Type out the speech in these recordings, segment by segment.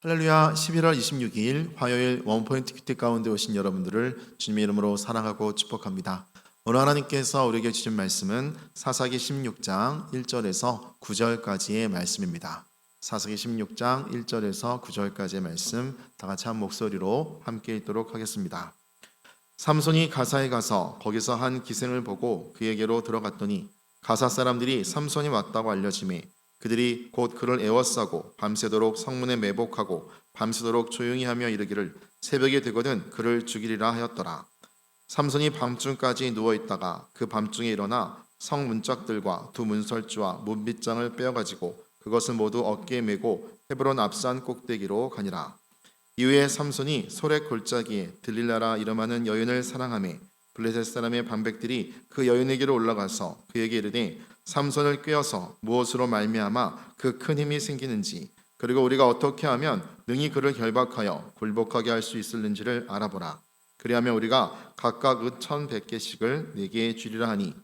할렐루야. 11월 26일 화요일 원포인트 큐티 가운데 오신 여러분들을 주님의 이름으로 사랑하고 축복합니다. 오늘 하나님께서 우리에게 주신 말씀은 사사기 16장 1절에서 9절까지의 말씀입니다. 사사기 16장 1절에서 9절까지의 말씀 다 같이 한 목소리로 함께 읽도록 하겠습니다. 삼손이 가사에 가서 거기서 한 기생을 보고 그에게로 들어갔더니 가사 사람들이 삼손이 왔다고 알려지매 그들이 곧 그를 에워싸고 밤새도록 성문에 매복하고 밤새도록 조용히 하며 이르기를 새벽이 되거든 그를 죽이리라 하였더라. 삼손이 밤중까지 누워있다가 그 밤중에 일어나 성 문짝들과 두 문설주와 문빗장을 빼어가지고 그것을 모두 어깨에 메고 헤브론 앞산 꼭대기로 가니라. 이후에 삼손이 소렉 골짜기에 들릴라라 이름하는 여인을 사랑하매 블레셋 사람의 방백들이 그 여인에게로 올라가서 그에게 이르되 삼손을 꾀어서 무엇으로 말미암아 그 큰 힘이 생기는지 그리고 우리가 어떻게 하면 능히 그를 결박하여 굴복하게 할 수 있을는지를 알아보라. 그리하면 우리가 각각 1,100개씩을 네게 주리라 하니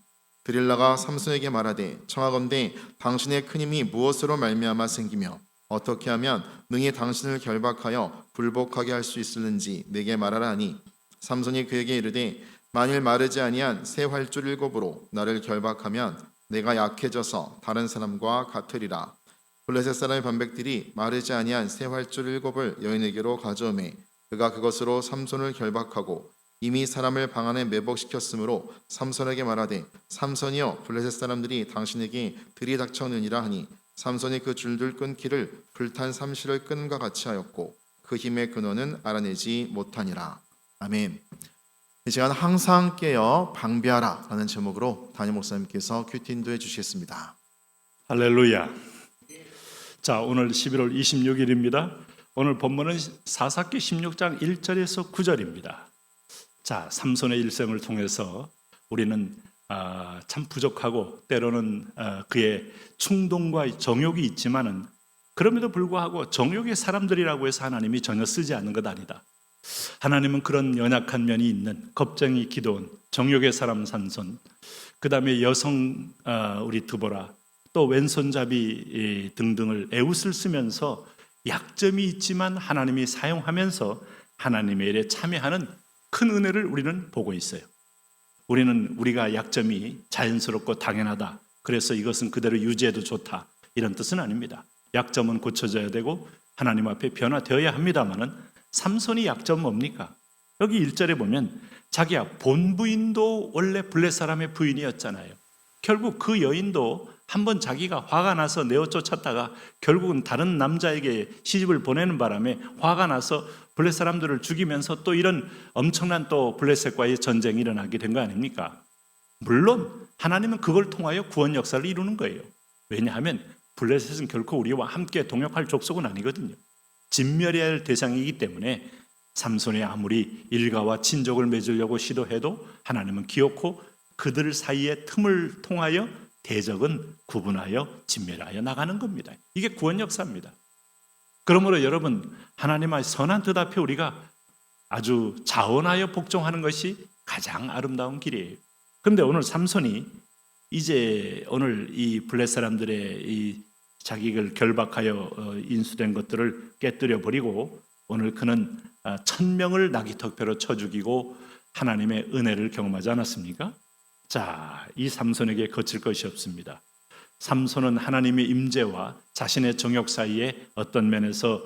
드릴라가 삼손에게 말하되 청하건대 당신의 큰 힘이 무엇으로 말미암아 생기며 어떻게 하면 능히 당신을 결박하여 굴복하게 할 수 있을는지 내게 말하라 하니 삼손이 그에게 이르되 만일 마르지 아니한 새 활줄 7으로 나를 결박하면 내가 약해져서 다른 사람과 같으리라. 블레셋 사람의 반백들이 마르지 아니한 새 활줄 7을 여인에게로 가져오매 그가 그것으로 삼손을 결박하고 이미 사람을 방 안에 매복시켰으므로 삼손에게 말하되 삼손이여 블레셋 사람들이 당신에게 들이닥쳤느니라 하니 삼손이 그 줄들 끊기를 불탄 삼실을 끈과 같이 하였고 그 힘의 근원은 알아내지 못하니라. 아멘. 이 시간 항상 깨어 방비하라 라는 제목으로 담임 목사님께서 큐티 인도해 주시겠습니다. 할렐루야. 자, 오늘 11월 26일입니다. 오늘 본문은 사사기 16장 1절에서 9절입니다. 자, 삼손의 일생을 통해서 우리는 참 부족하고 때로는 그의 충동과 정욕이 있지만은 그럼에도 불구하고 정욕의 사람들이라고 해서 하나님이 전혀 쓰지 않는 것 아니다. 하나님은 그런 연약한 면이 있는 겁쟁이 기도원, 정욕의 사람 삼손, 그 다음에 여성 우리 드보라, 또 왼손잡이 등등을 에웃을 쓰면서 약점이 있지만 하나님이 사용하면서 하나님의 일에 참여하는 큰 은혜를 우리는 보고 있어요. 우리가 약점이 자연스럽고 당연하다, 그래서 이것은 그대로 유지해도 좋다, 이런 뜻은 아닙니다. 약점은 고쳐져야 되고 하나님 앞에 변화되어야 합니다마는 삼손이 약점 뭡니까? 여기 1절에 보면 자기야 본부인도 원래 블레 사람의 부인이었잖아요. 결국 그 여인도 한번 자기가 화가 나서 내어 쫓았다가 결국은 다른 남자에게 시집을 보내는 바람에 화가 나서 블레 사람들을 죽이면서 또 이런 엄청난 또 블레셋과의 전쟁이 일어나게 된 거 아닙니까? 물론 하나님은 그걸 통하여 구원 역사를 이루는 거예요. 왜냐하면 블레셋은 결코 우리와 함께 동역할 족속은 아니거든요. 진멸해야 할 대상이기 때문에 삼손이 아무리 일가와 친족을 맺으려고 시도해도 하나님은 기어코 그들 사이의 틈을 통하여 대적은 구분하여 진멸하여 나가는 겁니다. 이게 구원 역사입니다. 그러므로 여러분, 하나님의 선한 뜻 앞에 우리가 아주 자원하여 복종하는 것이 가장 아름다운 길이에요. 그런데 오늘 삼손이 이제 오늘 이 블레 사람들의 이 자기를 결박하여 인수된 것들을 깨뜨려 버리고 오늘 그는 1,000명을 나귀턱뼈로 쳐 죽이고 하나님의 은혜를 경험하지 않았습니까? 자, 이 삼손에게 거칠 것이 없습니다. 삼손은 하나님의 임재와 자신의 정욕 사이에 어떤 면에서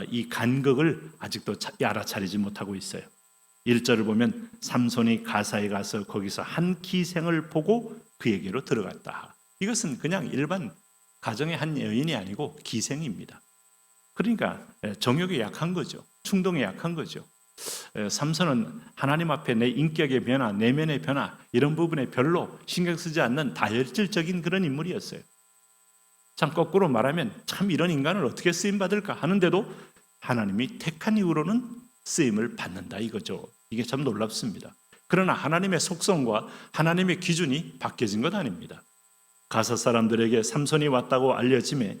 이 간극을 아직도 알아차리지 못하고 있어요. 1절을 보면 삼손이 가사에 가서 거기서 한 기생을 보고 그에게로 들어갔다. 이것은 그냥 일반 가정의 한 여인이 아니고 기생입니다. 그러니까 정욕이 약한 거죠. 충동이 약한 거죠. 삼손은 하나님 앞에 내 인격의 변화, 내면의 변화 이런 부분에 별로 신경 쓰지 않는 다혈질적인 그런 인물이었어요. 참 거꾸로 말하면 참 이런 인간을 어떻게 쓰임받을까 하는데도 하나님이 택한 이후로는 쓰임을 받는다 이거죠. 이게 참 놀랍습니다. 그러나 하나님의 속성과 하나님의 기준이 바뀌어진 것 아닙니다. 가사 사람들에게 삼손이 왔다고 알려지매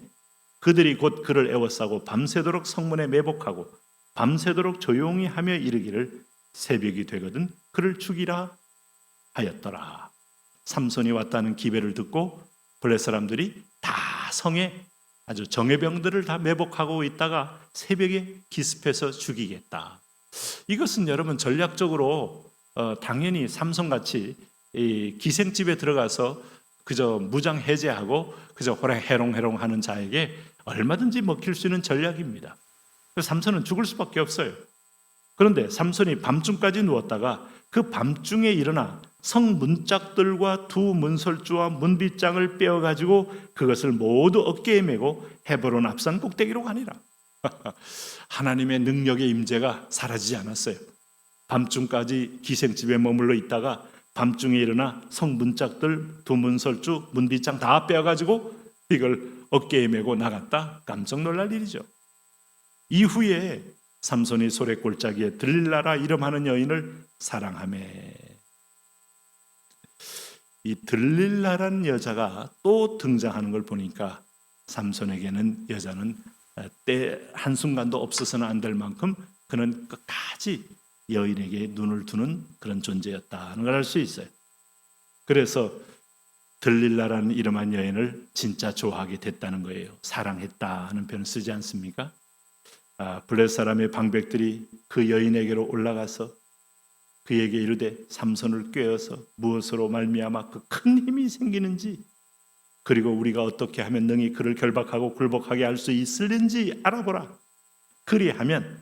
그들이 곧 그를 에워싸고 밤새도록 성문에 매복하고 밤새도록 조용히 하며 이르기를 새벽이 되거든 그를 죽이라 하였더라. 삼손이 왔다는 기배를 듣고 블레 사람들이 다 성에 아주 정예병들을 다 매복하고 있다가 새벽에 기습해서 죽이겠다. 이것은 여러분 전략적으로 당연히 삼손같이 이 기생집에 들어가서 그저 무장 해제하고 그저 해롱해롱 하는 자에게 얼마든지 먹힐 수 있는 전략입니다. 그래서 삼손은 죽을 수밖에 없어요. 그런데 삼손이 밤중까지 누웠다가 그 밤중에 일어나 성 문짝들과 두 문설주와 문빗장을 빼어가지고 그것을 모두 어깨에 메고 헤브론 앞산 꼭대기로 가니라. 하나님의 능력의 임재가 사라지지 않았어요. 밤중까지 기생집에 머물러 있다가 밤중에 일어나 성 문짝들, 두 문설주, 문빗장 다 빼어가지고 이걸 어깨에 메고 나갔다. 깜짝 놀랄 일이죠. 이후에 삼손이 소래 골짜기에 들릴라라 이름하는 여인을 사랑하매. 이 들릴라라는 여자가 또 등장하는 걸 보니까 삼손에게는 여자는 때 한순간도 없어서는 안 될 만큼 그는 끝까지 여인에게 눈을 두는 그런 존재였다는 걸 알 수 있어요. 그래서 들릴라라는 이름한 여인을 진짜 좋아하게 됐다는 거예요. 사랑했다는 표현을 쓰지 않습니까? 블레 사람의 방백들이 그 여인에게로 올라가서 그에게 이르되 삼손을 꿰어서 무엇으로 말미암아 그 큰 힘이 생기는지 그리고 우리가 어떻게 하면 능히 그를 결박하고 굴복하게 할 수 있을는지 알아보라. 그리하면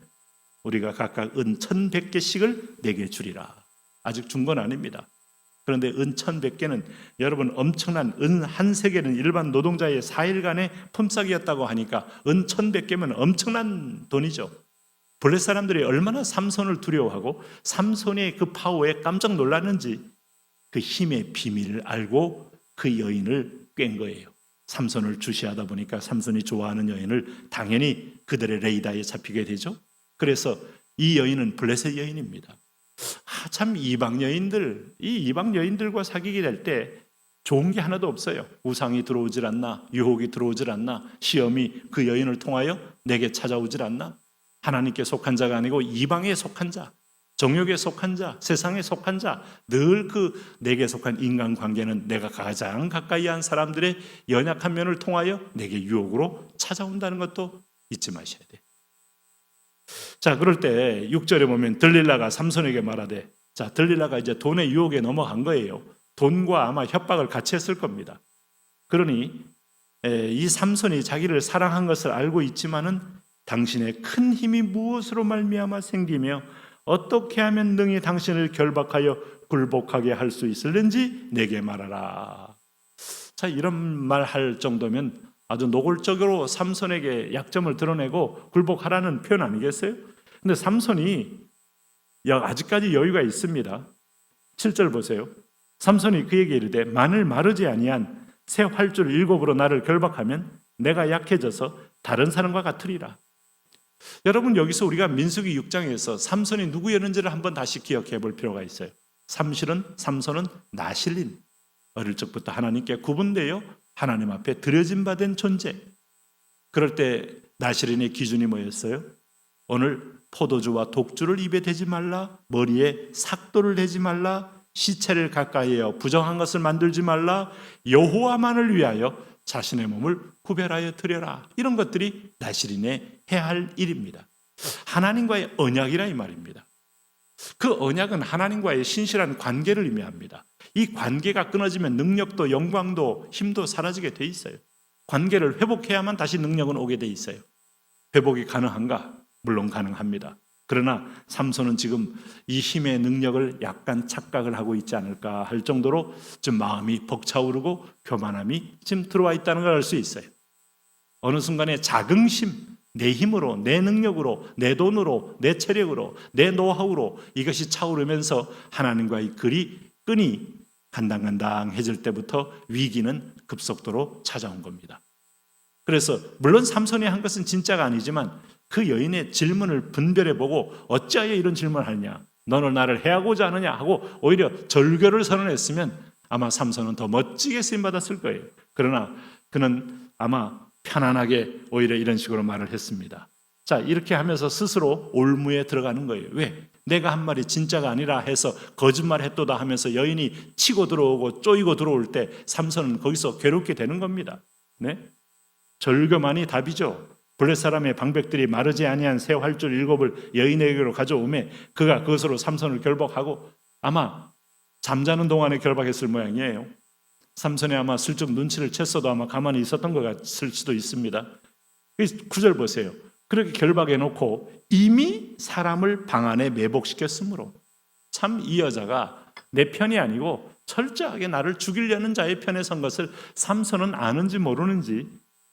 우리가 각각 은 1,100개씩을 내게 주리라. 아직 준 건 아닙니다. 그런데 은 1,100개는 여러분 엄청난 은 한 세계는 일반 노동자의 4일간의 품삯이었다고 하니까 은 1,100개면 엄청난 돈이죠. 블레 사람들이 얼마나 삼손을 두려워하고 삼손의 그 파워에 깜짝 놀랐는지 그 힘의 비밀을 알고 그 여인을 꿰은 거예요. 삼손을 주시하다 보니까 삼손이 좋아하는 여인을 당연히 그들의 레이더에 잡히게 되죠. 그래서 이 여인은 블레셋 여인입니다. 참 이방 여인들과 사귀게 될 때 좋은 게 하나도 없어요. 우상이 들어오질 않나, 유혹이 들어오질 않나, 시험이 그 여인을 통하여 내게 찾아오질 않나. 하나님께 속한 자가 아니고 이방에 속한 자, 정욕에 속한 자, 세상에 속한 자, 늘 그 내게 속한 인간관계는 내가 가장 가까이 한 사람들의 연약한 면을 통하여 내게 유혹으로 찾아온다는 것도 잊지 마셔야 돼요. 자, 그럴 때 6절에 보면 들릴라가 삼손에게 말하되, 자, 들릴라가 이제 돈의 유혹에 넘어간 거예요. 돈과 아마 협박을 같이 했을 겁니다. 그러니 이 삼손이 자기를 사랑한 것을 알고 있지만은 당신의 큰 힘이 무엇으로 말미암아 생기며 어떻게 하면 능히 당신을 결박하여 굴복하게 할 수 있을는지 내게 말하라. 자, 이런 말 할 정도면 아주 노골적으로 삼손에게 약점을 드러내고 굴복하라는 표현 아니겠어요? 근데 삼손이 아직까지 여유가 있습니다. 7절 보세요. 삼손이 그에게 이르되 만일 마르지 아니한 새 활줄 7으로 나를 결박하면 내가 약해져서 다른 사람과 같으리라. 여러분, 여기서 우리가 민수기 6장에서 삼손이 누구였는지를 한번 다시 기억해 볼 필요가 있어요. 삼손은 나실린, 어릴 적부터 하나님께 구분되어 하나님 앞에 드려진 바 된 존재. 그럴 때 나실린의 기준이 뭐였어요? 오늘 포도주와 독주를 입에 대지 말라, 머리에 삭도를 대지 말라, 시체를 가까이에어 부정한 것을 만들지 말라, 여호와만을 위하여 자신의 몸을 구별하여 드려라. 이런 것들이 나실인의 해야 할 일입니다. 하나님과의 언약이라 이 말입니다. 그 언약은 하나님과의 신실한 관계를 의미합니다. 이 관계가 끊어지면 능력도 영광도 힘도 사라지게 돼 있어요. 관계를 회복해야만 다시 능력은 오게 돼 있어요. 회복이 가능한가? 물론 가능합니다. 그러나 삼손은 지금 이 힘의 능력을 약간 착각을 하고 있지 않을까 할 정도로 좀 마음이 벅차오르고 교만함이 지금 들어와 있다는 걸 알 수 있어요. 어느 순간에 자긍심, 내 힘으로, 내 능력으로, 내 돈으로, 내 체력으로, 내 노하우로 이것이 차오르면서 하나님과의 끈이 간당간당해질 때부터 위기는 급속도로 찾아온 겁니다. 그래서 물론 삼손이 한 것은 진짜가 아니지만 그 여인의 질문을 분별해보고 어찌하여 이런 질문을 하느냐, 너는 나를 해하고자 하느냐 하고 오히려 절교를 선언했으면 아마 삼손은 더 멋지게 쓰임받았을 거예요. 그러나 그는 아마 편안하게 오히려 이런 식으로 말을 했습니다. 자, 이렇게 하면서 스스로 올무에 들어가는 거예요. 왜? 내가 한 말이 진짜가 아니라 해서 거짓말했도다 하면서 여인이 치고 들어오고 쪼이고 들어올 때 삼손은 거기서 괴롭게 되는 겁니다. 네? 절교만이 답이죠. 블레 사람의 방백들이 마르지 아니한 새 활줄 7을 여인에게로 가져오매 그가 그것으로 삼손을 결박하고 아마 잠자는 동안에 결박했을 모양이에요. 삼손이 아마 슬쩍 눈치를 챘어도 아마 가만히 있었던 것 같을 수도 있습니다. 9절 보세요. 그렇게 결박해 놓고 이미 사람을 방 안에 매복시켰으므로 참 이 여자가 내 편이 아니고 철저하게 나를 죽이려는 자의 편에 선 것을 삼손은 아는지 모르는지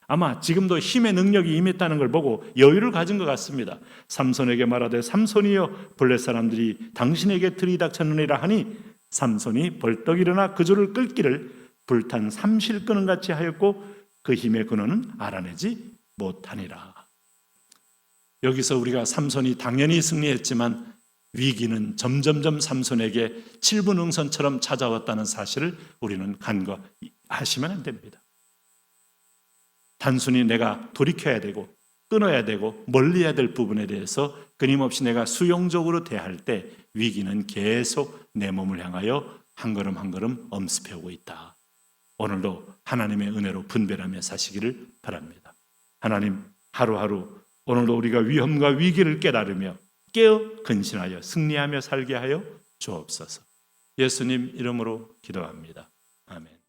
아마 지금도 힘의 능력이 임했다는 걸 보고 여유를 가진 것 같습니다. 삼손에게 말하되 삼손이여 블레 사람들이 당신에게 들이닥쳤느니라 하니 삼손이 벌떡 일어나 그 줄을 끌기를 불탄 삼실 끄는 같이 하였고 그 힘의 근원은 알아내지 못하니라. 여기서 우리가 삼손이 당연히 승리했지만 위기는 점점점 삼손에게 칠분응선처럼 찾아왔다는 사실을 우리는 간과하시면 안 됩니다. 단순히 내가 돌이켜야 되고 끊어야 되고 멀리해야 될 부분에 대해서 끊임없이 내가 수용적으로 대할 때 위기는 계속 내 몸을 향하여 한 걸음 한 걸음 엄습해 오고 있다. 오늘도 하나님의 은혜로 분별하며 사시기를 바랍니다. 하나님, 하루하루 오늘도 우리가 위험과 위기를 깨달으며 깨어 근신하여 승리하며 살게 하여 주옵소서. 예수님 이름으로 기도합니다. 아멘.